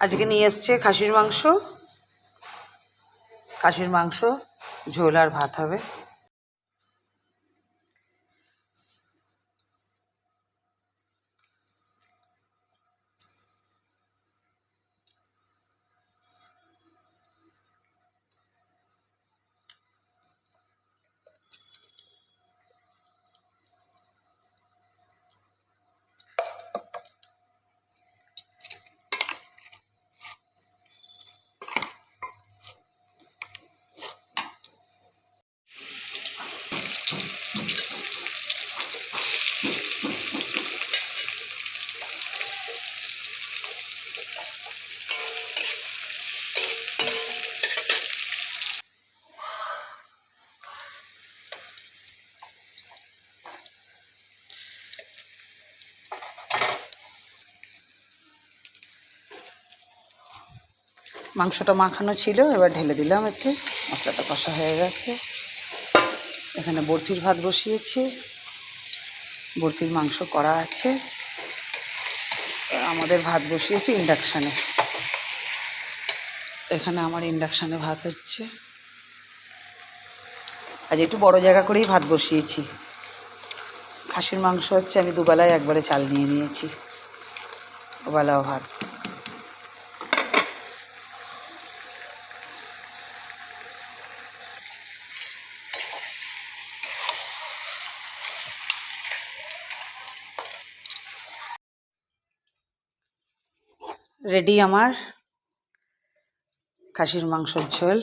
আজকে নিয়ে এসছে খাসির মাংস ঝোল আর ভাত হবে। মাংসটা মাখানো ছিল, এবার ঢেলে দিলাম। এতে মশলাটা কষা হয়ে গেছে। এখানে বরফির ভাত বসিয়েছি, বরফির মাংস করা আছে। আমাদের ভাত বসিয়েছি ইন্ডাকশানে। এখানে আমার ইন্ডাকশানে ভাত হচ্ছে। আজ একটু বড় জায়গা করেই ভাত বসিয়েছি। খাসির মাংস হচ্ছে, আমি দুবেলায় একবারে চাল নিয়ে নিয়েছি, ওবেলাও ভাত। রেডি আমার খাসির মাংসের ঝোল।